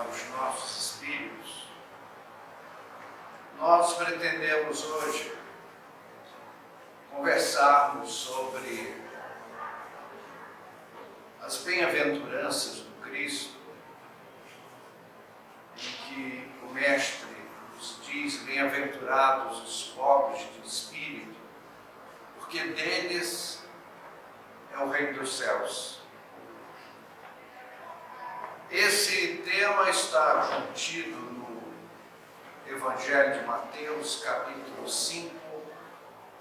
aos nossos espíritos, nós pretendemos hoje conversarmos sobre as bem-aventuranças do Cristo, em que o Mestre nos diz: bem-aventurados os pobres de espírito, porque deles é o reino dos céus. Esse tema está contido no Evangelho de Mateus, capítulo 5,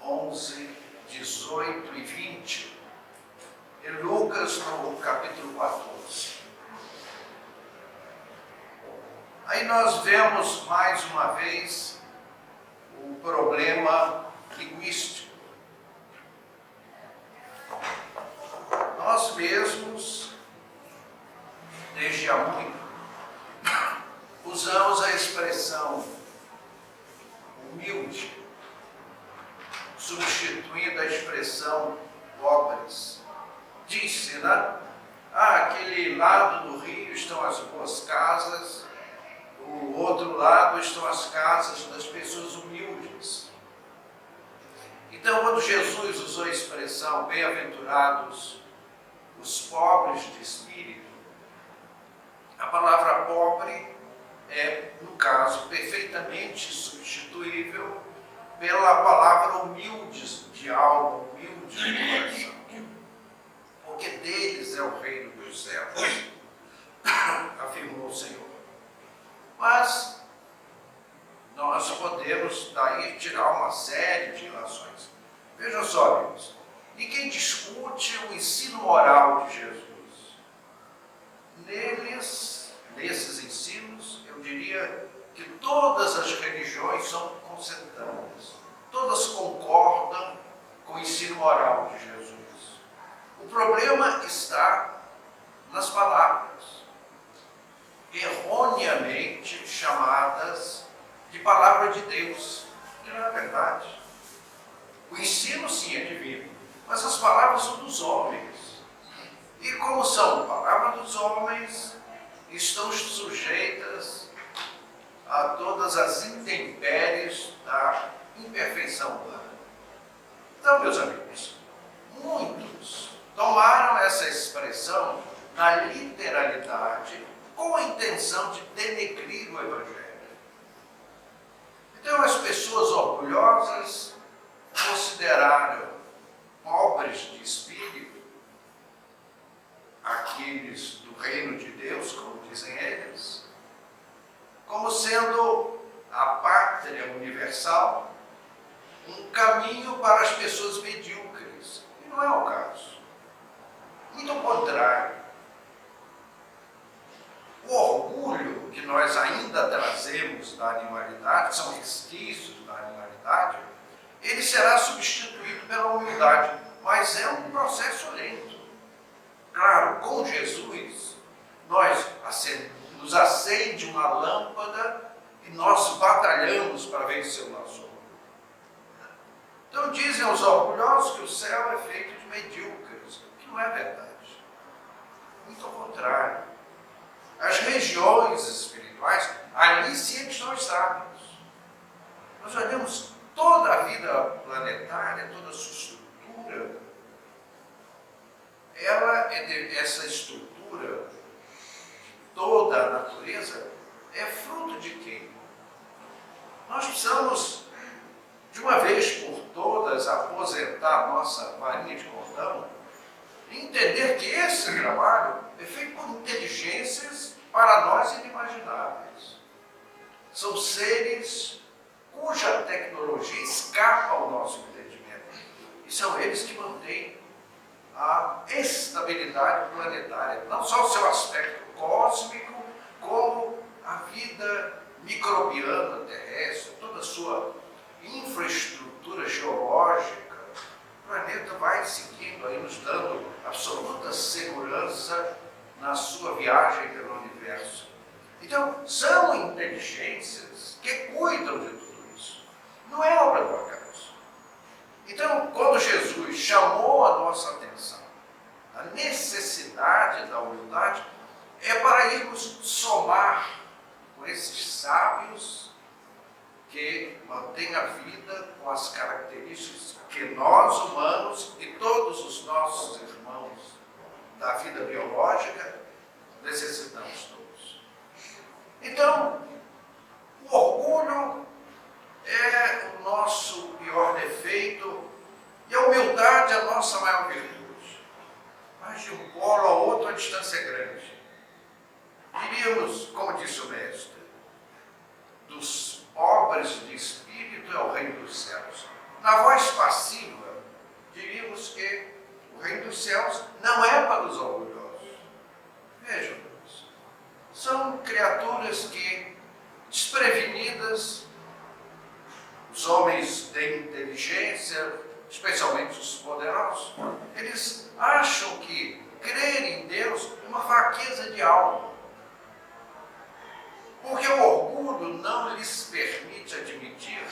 11, 18 e 20, e Lucas no capítulo 14. Aí nós vemos mais uma vez o problema linguístico. Nós mesmos, desde há muito, usamos a expressão humilde, substituindo a expressão pobres. Diz-se, né? Aquele lado do rio estão as boas casas, o outro lado estão as casas das pessoas humildes. Então, quando Jesus usou a expressão bem-aventurados os pobres de espírito, a palavra pobre é, no caso, perfeitamente substituível pela palavra humildes de alma, humilde de coração. Porque deles é o reino dos céus, afirmou o Senhor. Mas nós podemos daí tirar uma série de relações. Vejam só, amigos, ninguém discute o ensino moral de Jesus. Nesses ensinos, eu diria que todas as religiões são consentâneas. Todas concordam com o ensino moral de Jesus. O problema está nas palavras, erroneamente chamadas de palavra de Deus, que não é verdade. O ensino, sim, é divino, mas as palavras são dos homens. E como são palavras dos homens, estão sujeitas a todas as intempéries da imperfeição humana. Então, meus amigos, muitos tomaram essa expressão na literalidade com a intenção de denegrir o Evangelho. Então, as pessoas orgulhosas consideraram pobres de espírito aqueles do reino de Deus, como dizem eles, como sendo a pátria universal, um caminho para as pessoas medíocres. E não é o caso. Muito ao contrário. O orgulho que nós ainda trazemos da animalidade, são resquícios da animalidade, ele será substituído pela humildade, mas é um processo lento. Claro, com Jesus, nos acende uma lâmpada e nós batalhamos para vencer o nosso orgulho. Então dizem os orgulhosos que o céu é feito de medíocres, que não é verdade. Muito ao contrário. As regiões espirituais, ali sim eles são estáveis. Nós olhamos toda a vida planetária, toda a sua estrutura, essa estrutura, toda a natureza, é fruto de quem? Nós precisamos, de uma vez por todas, aposentar nossa varinha de cordão e entender que esse trabalho é feito por inteligências para nós inimagináveis. São seres cuja tecnologia escapa ao nosso entendimento. E são eles que mantêm a estabilidade planetária, não só o seu aspecto cósmico, como a vida microbiana terrestre, toda a sua infraestrutura geológica. O planeta vai seguindo aí, nos dando absoluta segurança na sua viagem pelo universo. Então, são inteligências que cuidam de tudo isso. Não é obra do acaso. Então, quando Jesus chamou a nossa atenção, a necessidade da humildade, é para irmos somar com esses sábios que mantêm a vida com as características que nós, humanos, e todos os nossos irmãos da vida biológica, necessitamos todos. Então, o orgulho é o nosso pior defeito e a humildade é a nossa maior virtude. Mas de um polo ao outro a distância é grande. Diríamos, como disse o mestre, dos pobres de espírito é o reino dos céus. Na voz passiva, diríamos que o reino dos céus não é para os orgulhosos. Vejam, são criaturas que, desprevenidas, os homens de inteligência, especialmente os poderosos, eles acham que crer em Deus é uma fraqueza de alma. Porque o orgulho não lhes permite admitir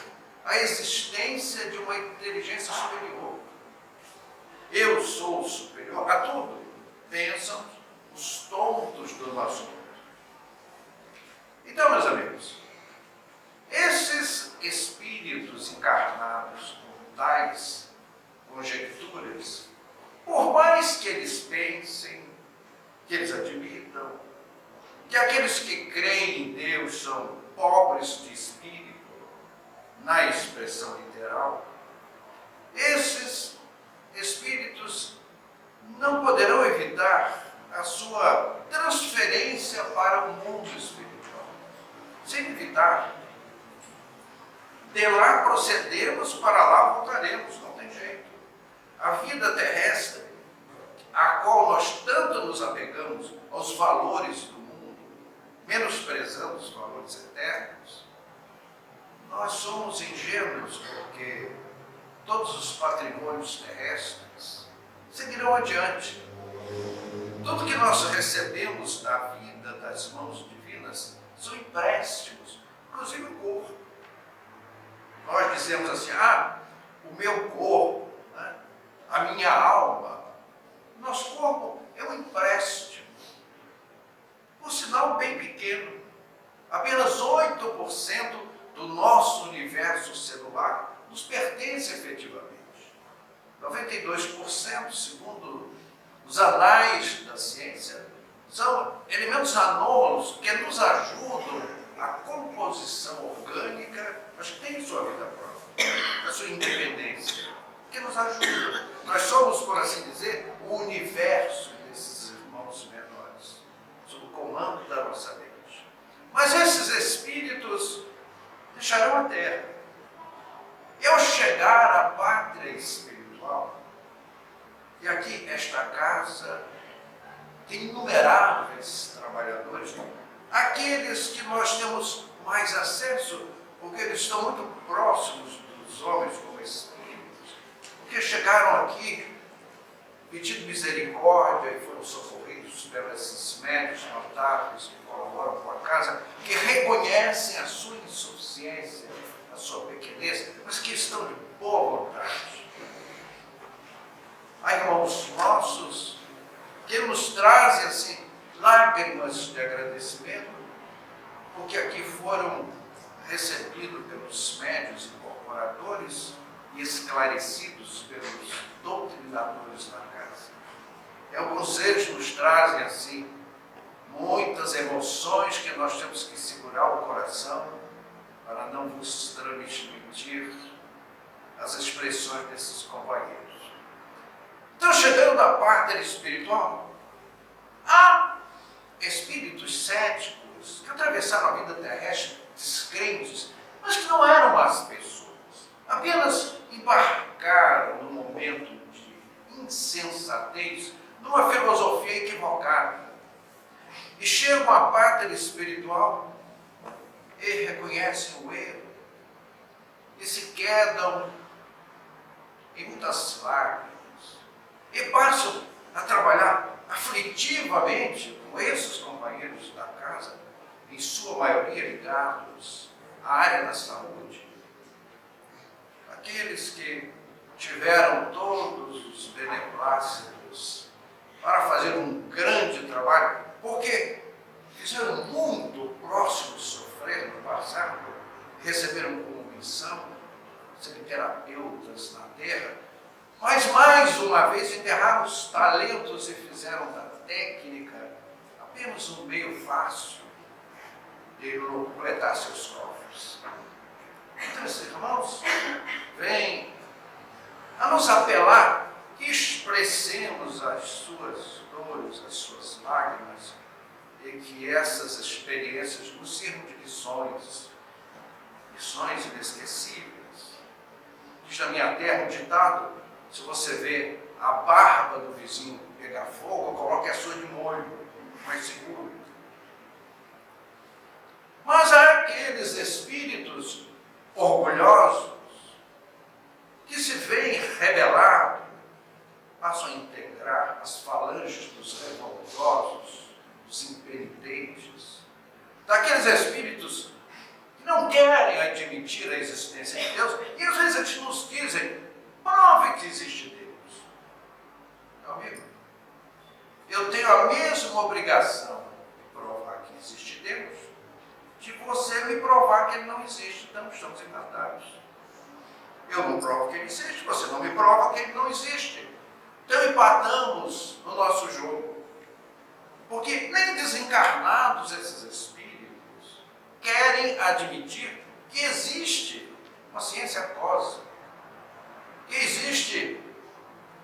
a existência de uma inteligência superior. Eu sou superior a tudo, pensam os tontos do nosso mundo. Então, meus amigos, esses espíritos encarnados com tais conjecturas, por mais que eles pensem, que eles admitam, que aqueles que creem em Deus são pobres de espírito, na expressão literal, esses espíritos não poderão evitar a sua transferência para o mundo espiritual. Sem evitar. De lá procedemos, para lá voltaremos, não tem jeito. A vida terrestre, a qual nós tanto nos apegamos aos valores do mundo, menosprezando os valores eternos, nós somos ingênuos porque todos os patrimônios terrestres seguirão adiante. Tudo que nós recebemos da vida das mãos divinas são empréstimos, inclusive o corpo. Nós dizemos assim, o meu corpo, né? A minha alma. Nosso corpo é um empréstimo, por sinal bem pequeno. Apenas 8% do nosso universo celular nos pertence efetivamente. 92%, segundo os anais da ciência, são elementos anômalos que nos ajudam à composição orgânica, mas que tem sua vida própria, a sua independência, que nos ajuda. Nós somos, por assim dizer, o universo desses irmãos menores, sob o comando da nossa mente. Mas esses espíritos deixarão a Terra. E ao chegar à pátria espiritual, e aqui esta casa tem inumeráveis trabalhadores, aqueles que nós temos mais acesso, porque eles estão muito próximos dos homens como espíritos, porque chegaram aqui pedindo misericórdia e foram socorridos pelos médios notáveis que colaboram com a casa, que reconhecem a sua insuficiência, a sua pequenez, mas que estão de boa vontade. Há irmãos nossos que nos trazem assim lágrimas de agradecimento, porque aqui foram recebidos pelos médios incorporadores e esclarecidos pelos doutrinadores da casa. E alguns deles nos trazem assim muitas emoções que nós temos que segurar o coração para não vos transmitir as expressões desses companheiros. Então, chegando à parte espiritual, há espíritos céticos que atravessaram a vida terrestre descrentes, mas que não eram más pessoas. Apenas embarcaram num momento de insensatez, numa filosofia equivocada. E chegam à pátria espiritual e reconhecem o erro e se quedam em muitas lágrimas e passam a trabalhar aflitivamente com esses companheiros da casa, em sua maioria ligados à área da saúde, aqueles que tiveram todos os beneplácitos para fazer um grande trabalho, porque fizeram muito próximo de sofrer no passado, receberam como missão serem terapeutas na terra, mas mais uma vez enterraram os talentos e fizeram da técnica apenas um meio fácil de completar seus cofres. Então, esses irmãos vêm a nos apelar que expressemos as suas dores, as suas lágrimas, e que essas experiências nos sirvam de lições inesquecíveis. Diz na minha terra um ditado: se você vê a barba do vizinho pegar fogo, coloque a sua de molho, mais seguro. Mas há aqueles espíritos orgulhosos que se veem rebelados, passam a integrar as falanges dos revoltosos, dos impenitentes, daqueles espíritos que não querem admitir a existência de Deus, e às vezes eles nos dizem: prove que existe Deus. Meu amigo, eu tenho a mesma obrigação de provar que existe Deus, de você me provar que ele não existe. Então estamos empatados. Eu não provo que ele existe, você não me prova que ele não existe. Então empatamos no nosso jogo. Porque nem desencarnados esses espíritos querem admitir que existe uma ciência cósmica, que existe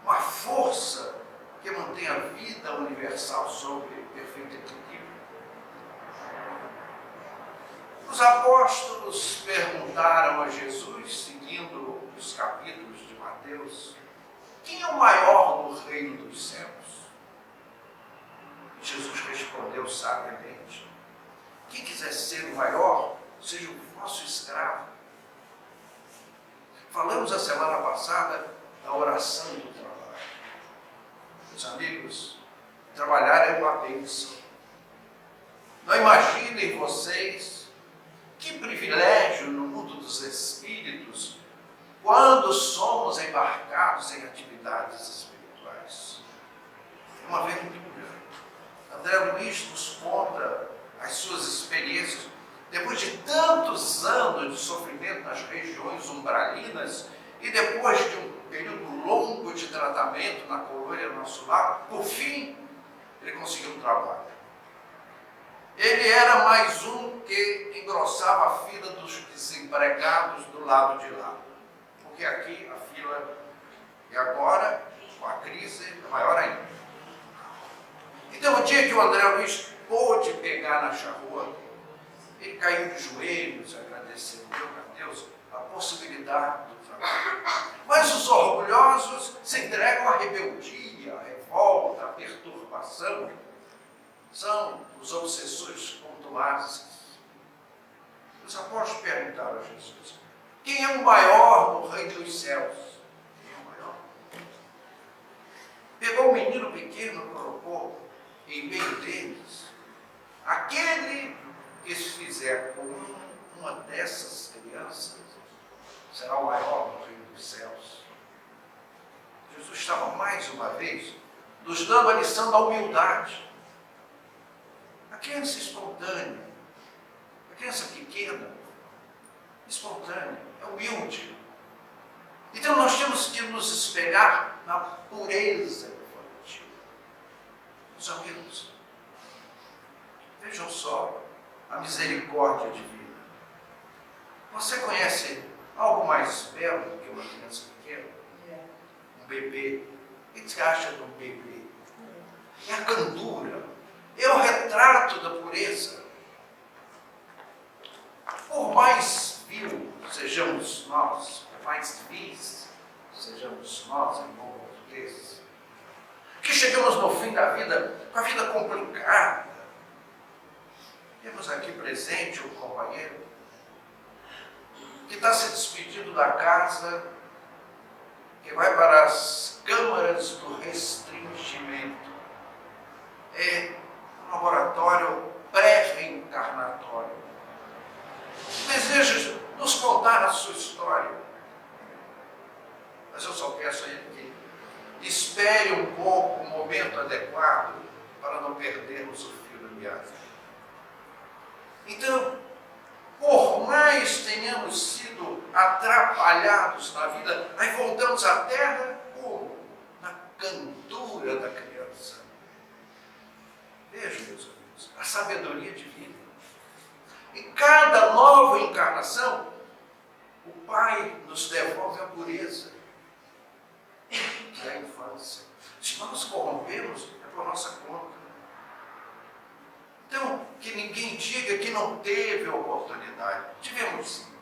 uma força que mantém a vida universal sob perfeito equilíbrio. Os apóstolos perguntaram a Jesus, seguindo os capítulos de Mateus, quem é o maior no reino dos céus? E Jesus respondeu sabiamente: quem quiser ser o maior, seja o vosso escravo. Falamos a semana passada da oração do trabalho. Meus amigos, trabalhar é uma bênção. Não imaginem vocês que privilégio no mundo dos espíritos quando somos embarcados em atividades espirituais. É uma aventura. André Luiz nos conta as suas experiências depois de tantos anos de sofrimento nas regiões umbralinas e depois de um período longo de tratamento na colônia Nosso Lar, por fim, ele conseguiu um trabalho. Ele era mais um que engrossava a fila dos desempregados do lado de lá. Porque aqui a fila, e agora, com a crise, é maior ainda. Então, o dia que o André Luiz pôde pegar na charrua, ele caiu de joelhos, agradecendo a Deus a possibilidade do trabalho. Mas os orgulhosos se entregam à rebeldia, à revolta, à perturbação. São os obsessores contumazes. Os apóstolos perguntaram a Jesus: quem é o maior no reino dos céus? Quem é o maior? Pegou um menino pequeno e colocou em meio deles. Aquele que se fizer com uma dessas crianças será o maior no reino dos céus. Jesus estava mais uma vez nos dando a lição da humildade. A criança espontânea, a criança pequena, espontânea, é humilde. Então nós temos que nos espelhar na pureza infantil. Meus amigos, vejam só a misericórdia divina. Você conhece algo mais belo do que uma criança pequena? Um bebê. O que você acha de um bebê? É a candura. É o retrato da pureza. Por mais vil sejamos nós, por mais vis sejamos nós, em bom português, que chegamos no fim da vida com a vida complicada. Temos aqui presente um companheiro que está se despedindo da casa, que vai para as câmaras do restringimento. É um laboratório pré-reencarnatório. Deseja nos contar a sua história. Mas eu só peço a ele que espere um pouco o momento adequado obrigado. Então, por mais tenhamos sido atrapalhados na vida, aí voltamos à terra como? Na candura da criança. Vejam, meus amigos, a sabedoria divina. Em cada nova encarnação, o Pai nos devolve a pureza da infância. Se nós nos corrompemos, é por nossa conta. Então, que ninguém diga que não teve oportunidade. Tivemos sim.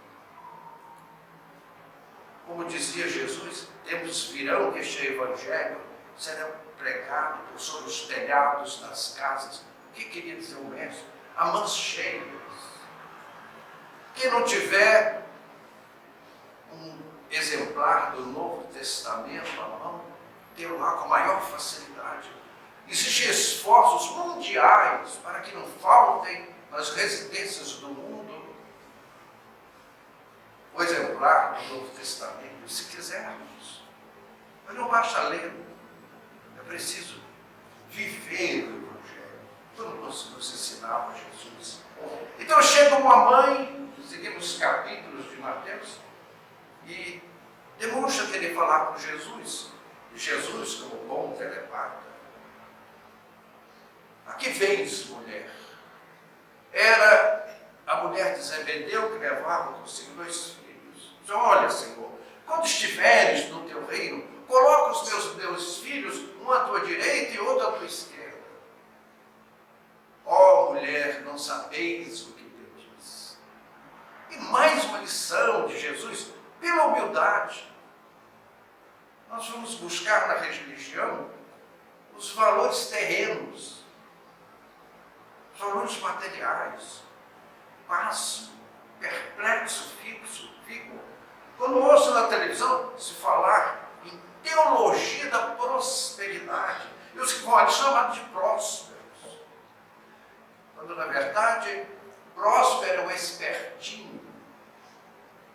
Como dizia Jesus, tempos virão que este evangelho será pregado por sobre os telhados das casas. O que queria dizer o mestre? A mãos cheias. Quem não tiver um exemplar do Novo Testamento à mão, tem lá com a maior facilidade. Existem esforços mundiais para que não faltem nas residências do mundo o exemplar do Novo Testamento, se quisermos. Mas não basta ler, é preciso viver o Evangelho, como nos ensinava Jesus. Então chega uma mãe, seguimos os capítulos de Mateus, e demonstra querer falar com Jesus, e Jesus, como bom telepata, a que vens, mulher? Era a mulher de Zebedeu que levava consigo 2 filhos. Diz, olha, Senhor, quando estiveres no teu reino, coloca os meus filhos, um à tua direita e outro à tua esquerda. Ó mulher, não sabeis o que Deus diz. E mais uma lição de Jesus, pela humildade. Nós vamos buscar na religião os valores terrenos, os valores materiais. Passo, perplexo, fico. Quando ouço na televisão se falar em teologia da prosperidade, e os que vão chamar de prósperos, quando na verdade próspero é o espertinho,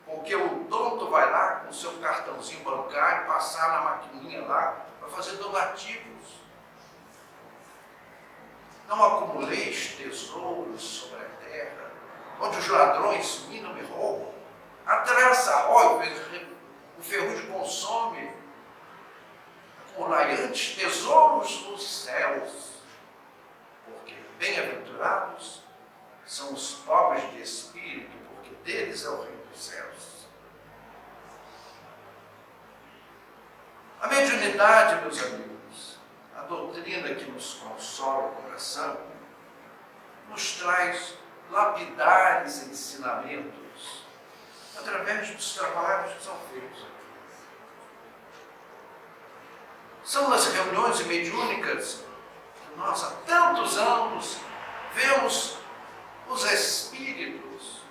porque o tonto vai lá com o seu cartãozinho bancário, passar na maquininha lá para fazer donativos. Não acumuleis tesouros sobre a terra, onde os ladrões minam e roubam. A traça rói, o ferrugem consome. Acumulai antes tesouros nos céus, porque bem-aventurados são os pobres de espírito, porque deles é o reino dos céus. A mediunidade, meus amigos, a doutrina que nos consola o coração, nos traz lapidares ensinamentos através dos trabalhos que são feitos. São nas reuniões mediúnicas que nós há tantos anos vemos os espíritos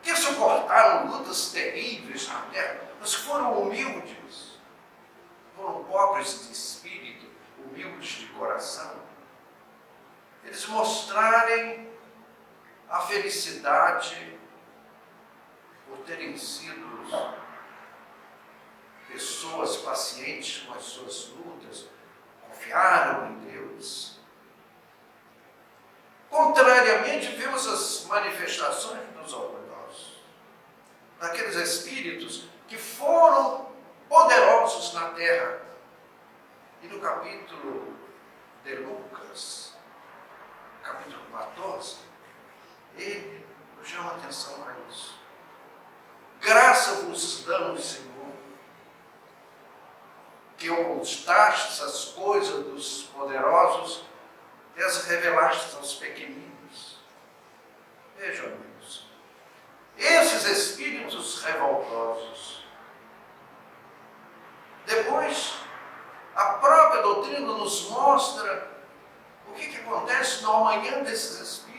que suportaram lutas terríveis na terra, mas foram humildes, foram pobres de espírito, humildes de coração. Eles mostrarem a felicidade por terem sido pessoas pacientes com as suas lutas, confiaram em Deus. Contrariamente, vemos as manifestações dos orgulhosos, daqueles espíritos que foram poderosos na terra. E no capítulo de Lucas, capítulo 14, ele nos chama a atenção para isso. Graça vos damos, Senhor, que ocultastes as coisas dos poderosos e as revelastes aos pequeninos. Vejam, amigos, esses espíritos revoltosos, depois a própria doutrina nos mostra o que acontece no amanhã desses espíritos.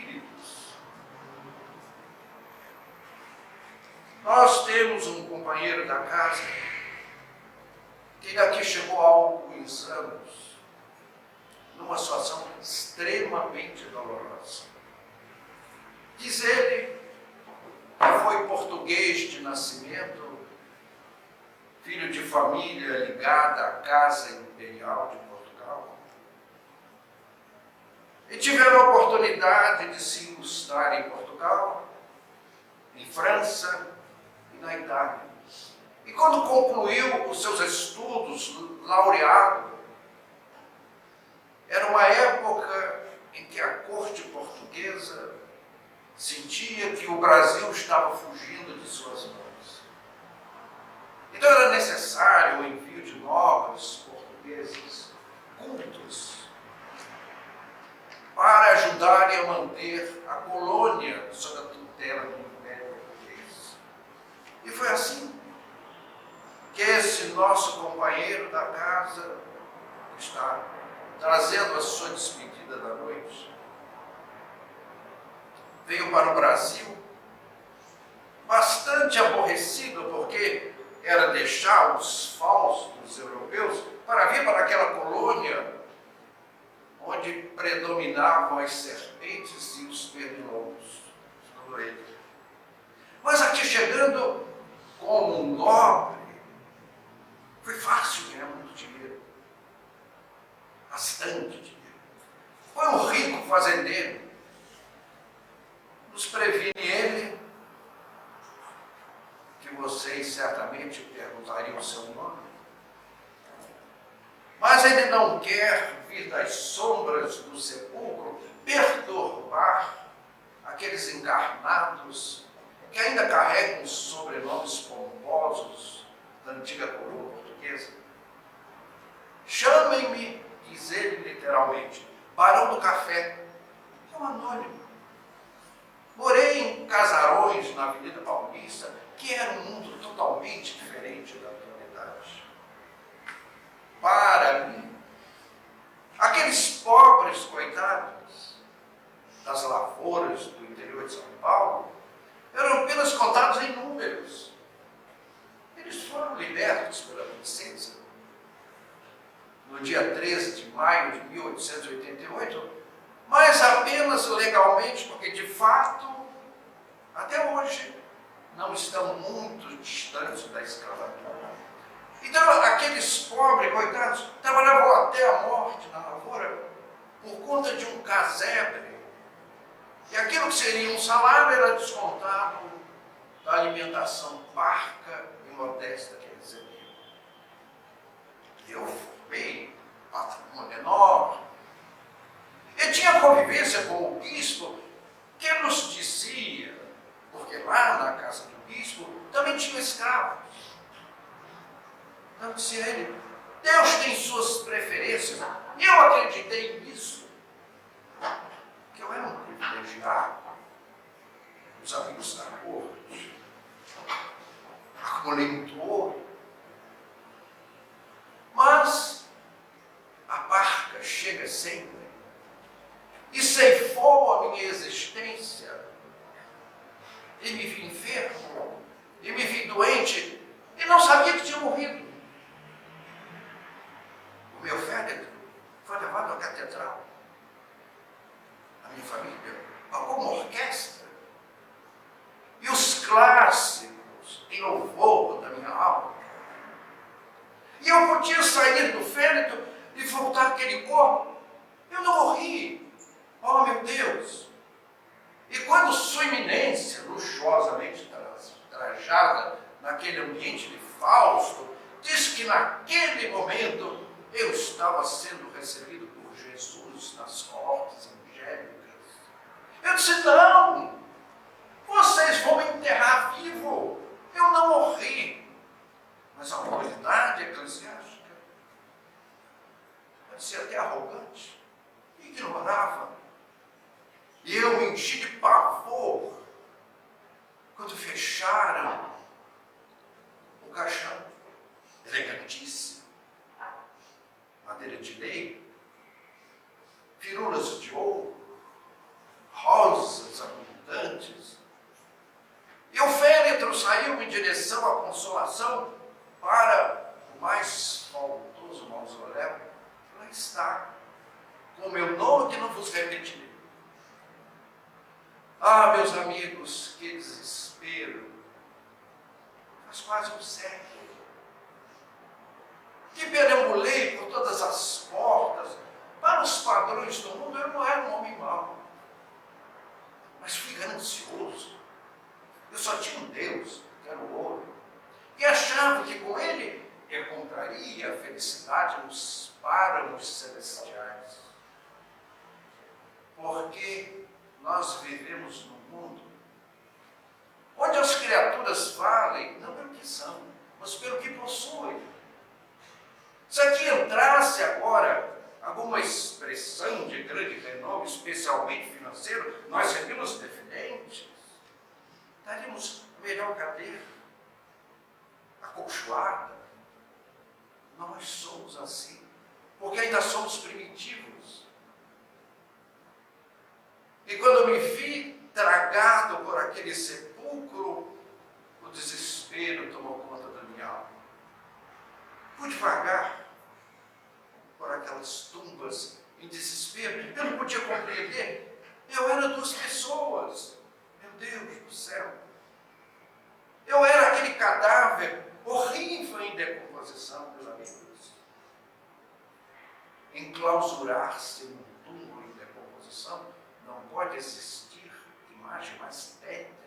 Nós temos um companheiro da casa que daqui chegou há alguns anos, numa situação extremamente dolorosa. Diz ele que foi português de nascimento, filho de família ligada à Casa Imperial de Portugal. e tiveram a oportunidade de se ilustrar em Portugal, em França e na Itália. E quando concluiu os seus estudos, laureado, era uma época em que a corte portuguesa sentia que o Brasil estava fugindo de suas mãos. Então era necessário o envio de nobres portugueses, cultos, para ajudarem a manter a colônia sob a tutela do Império Português. E foi assim que esse nosso companheiro da casa, que está trazendo a sua despedida da noite, veio para o Brasil bastante aborrecido, porque era deixar os falsos europeus para vir para aquela colônia onde predominavam as serpentes e os pernilongos. Mas aqui chegando como um nobre, foi fácil ganhar muito dinheiro. Bastante dinheiro. Foi um rico fazendeiro. Nos previne ele, que vocês certamente perguntariam o seu nome. Mas ele não quer vir das sombras do sepulcro perturbar aqueles encarnados que ainda carregam sobrenomes pomposos da antiga coroa portuguesa. Chamem-me, diz ele literalmente, Barão do Café. É um anônimo. Morei em casarões na Avenida Paulista, que era um mundo totalmente diferente da atualidade. Para mim, aqueles pobres coitados das lavouras do interior de São Paulo eram apenas contados em números. Eles foram libertos pela princesa no dia 13 de maio de 1888, mas apenas legalmente, porque de fato, até hoje, não estão muito distantes da escravatura. Então, aqueles pobres, coitados, trabalhavam até a morte na lavoura por conta de um casebre. E aquilo que seria um salário era descontado da alimentação parca e modesta que recebiam. Eu formei patrimônio enorme. Eu tinha convivência com o bispo, que nos dizia, porque lá na casa do bispo também tinha escravos. Então dizia ele, Deus tem suas preferências. E eu acreditei nisso, que eu era um privilegiado, os amigos da corte, acumulei muito ouro. Mas a barca chega sempre e ceifou a minha existência. E me vi enfermo, e me vi doente, e não sabia que tinha morrido. O meu féretro foi levado à catedral. A minha família pagou uma orquestra. E os clássicos em louvor da minha alma. E eu podia sair do féretro e voltar àquele corpo. Eu não morri. Oh, meu Deus! E quando sua eminência, luxuosamente trajada naquele ambiente de Fausto, disse que naquele momento eu estava sendo recebido por Jesus nas cortes angélicas. Eu disse, não! Vocês vão me enterrar vivo! Eu não morri! Mas a autoridade eclesiástica pode ser até arrogante, ignorava. E eu me enchi de pavor quando fecharam o caixão, elegantíssimo, madeira de lei, firulas de ouro, rosas abundantes. E o féretro saiu em direção à consolação para o mais faltoso mausoléu. Lá está, com o meu nome que não vos repetirei. Ah, meus amigos, que desespero. Faz quase um século que perambulei por todas as portas para aos padrões do mundo, eu não era um homem mau. Mas fui ganancioso. Eu só tinha um Deus, que era o ouro. E achava que com ele encontraria a felicidade nos páramos celestiais. Porque nós vivemos num mundo onde as criaturas valem não pelo que são, mas pelo que possuem. Se aqui entrasse agora alguma expressão de grande renome, especialmente financeiro, nós seríamos definentes. Daríamos a melhor cadeira, acolchoada. Nós somos assim, porque ainda somos primitivos. E quando eu me vi tragado por aquele sepulcro, o desespero tomou conta da minha alma. Pude vagar por aquelas tumbas em desespero. Eu não podia compreender. Eu era duas pessoas. Meu Deus do céu. Eu era aquele cadáver horrível em decomposição, meus amigos. Enclausurar-se num túmulo em decomposição não pode existir imagem mais tétrica,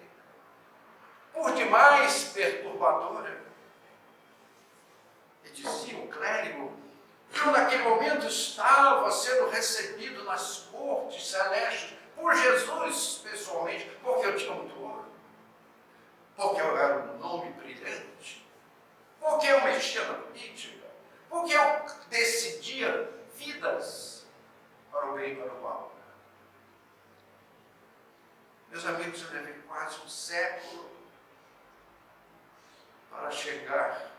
por demais perturbadora. E dizia o clérigo que eu naquele momento estava sendo recebido nas cortes celestes por Jesus pessoalmente, porque eu tinha muito ouro, porque eu era um nome brilhante, porque eu mexia na política, porque eu decidia vidas para o bem e para o mal. Meus amigos, eu levei quase um século para chegar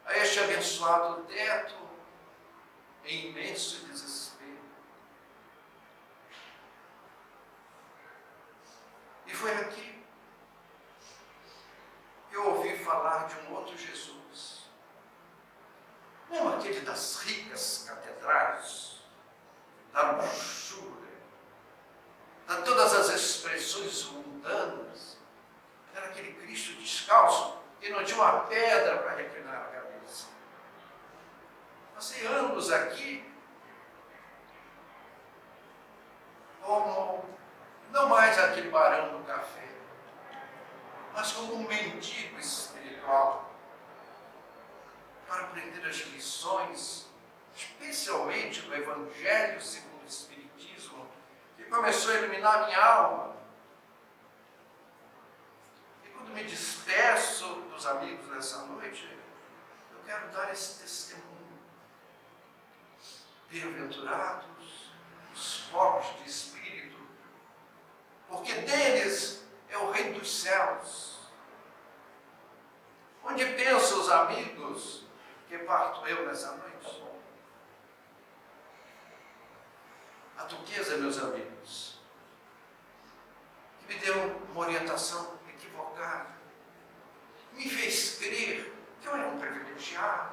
a este abençoado teto em imenso desespero. E foi aqui que eu ouvi falar de um outro Jesus. Não aquele das ricas catedrais, da luxúria, de todas as expressões mundanas. Era aquele Cristo descalço que não tinha uma pedra para reclinar a cabeça. Passei anos aqui como não mais aquele barão do café, mas como um mendigo espiritual, para aprender as lições, especialmente do Evangelho segundo o Espiritismo, que começou a iluminar minha alma. E quando me despeço dos amigos nessa noite, eu quero dar esse testemunho. Bem-aventurados os pobres de espírito, porque deles é o reino dos céus. Onde pensam os amigos que parto eu nessa noite? A Duquesa, meus amigos, que me deu uma orientação equivocada, me fez crer que eu era um privilegiado,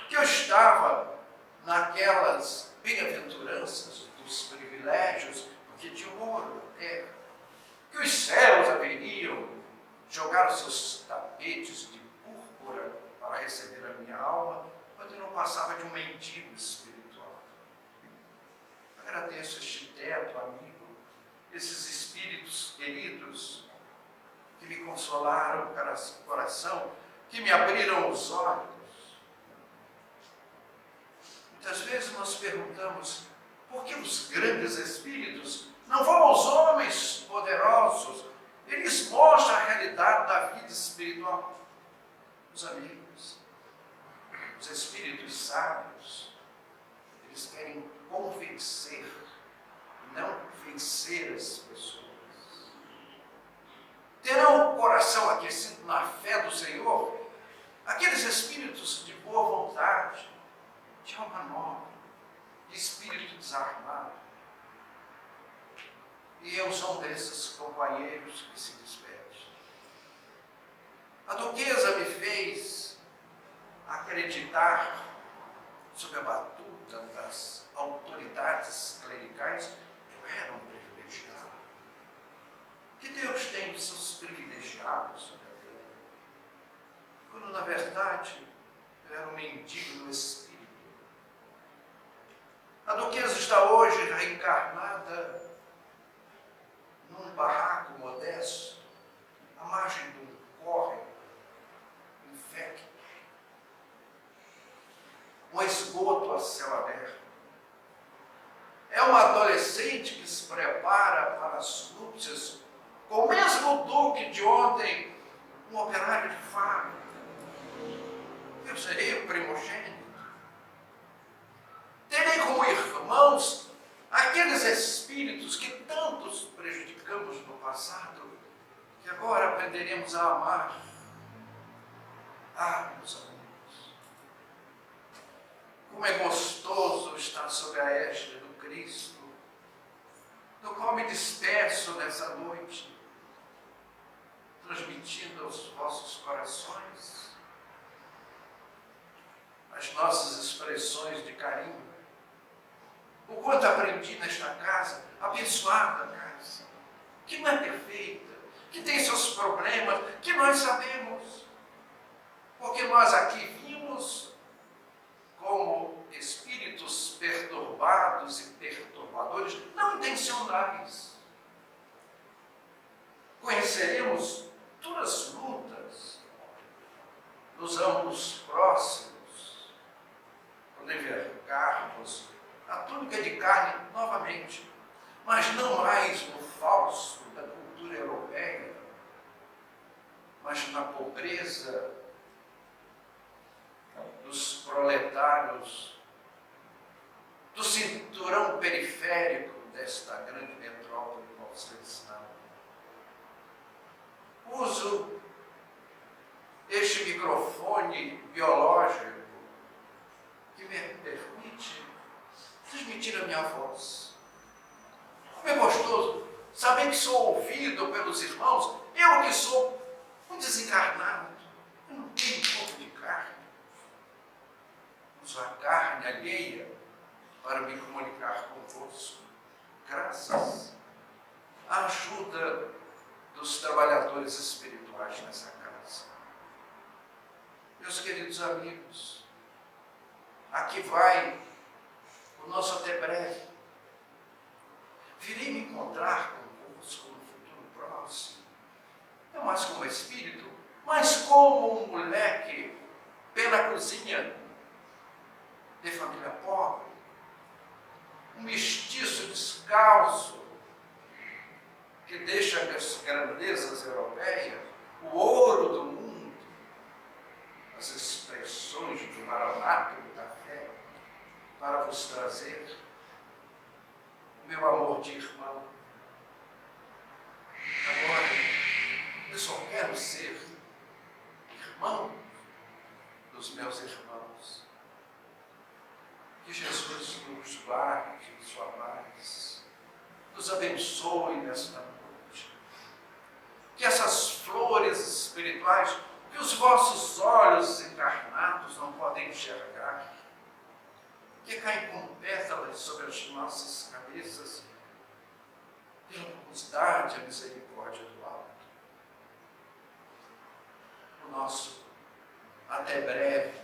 que eu estava naquelas bem-aventuranças dos privilégios, porque tinha ouro na terra, que os céus haveriam jogar os seus tapetes de púrpura para receber a minha alma, quando eu não passava de um mendigo espiritual. Agradeço este teto, amigo, esses espíritos queridos que me consolaram o coração, que me abriram os olhos. Muitas vezes nós perguntamos por que os grandes espíritos não vão aos homens poderosos. Eles mostram a realidade da vida espiritual. Os amigos, os espíritos sábios, eles querem convencer, não vencer as pessoas. Terão o coração aquecido na fé do Senhor aqueles espíritos de boa vontade, de alma nobre, de espírito desarmado. E eu sou um desses companheiros que se despede. A Duquesa me fez acreditar, sob a batuta das autoridades clericais, que eu era um privilegiado. Que Deus tem os seus privilegiados sobre a terra. Quando, na verdade, eu era um mendigo no espírito. vida num barraco modesto, à margem de um córrego infecto, um esgoto a céu aberto. É uma adolescente que se prepara para as núpcias com o mesmo duque de ontem, um operário de fábrica. Eu serei o primogênito. Terei como irmãos aqueles espíritos que tantos prejudicamos no passado, que agora aprenderemos a amar. Ah, meus amigos, como é gostoso estar sob a égide do Cristo, do qual me despeço nessa noite, transmitindo aos vossos corações as nossas expressões de carinho. O quanto aprendi nesta casa, abençoada casa, que não é perfeita, que tem seus problemas, que nós sabemos, porque nós aqui vimos como espíritos perturbados e perturbadores, não intencionais. Conheceremos todas as lutas nos âmbitos próximos, quando envergarmos a túnica de carne novamente, mas não mais no falso da cultura europeia, mas na pobreza dos proletários, do cinturão periférico desta grande metrópole paulistana. Uso este microfone biológico que me permite transmitir a minha voz. Como é gostoso saber que sou ouvido pelos irmãos, eu que sou um desencarnado, eu não tenho um pouco de carne. Uso a carne alheia para me comunicar convosco, graças à ajuda dos trabalhadores espirituais nessa casa. Meus queridos amigos, aqui vai o nosso até breve. Virei me encontrar convosco no futuro próximo, não mais como espírito, mas como um moleque pela cozinha de família pobre, um mestiço descalço que deixa as grandezas europeias, o ouro do mundo, as expressões do maronato da fé, para vos trazer o meu amor de irmão. Agora, eu só quero ser irmão dos meus irmãos. Que Jesus nos guarde de sua paz, nos abençoe nesta noite. Que essas flores espirituais que os vossos olhos encarnados não podem enxergar, que caem como pétalas sobre as nossas cabeças, nos dá a misericórdia do alto. O nosso até breve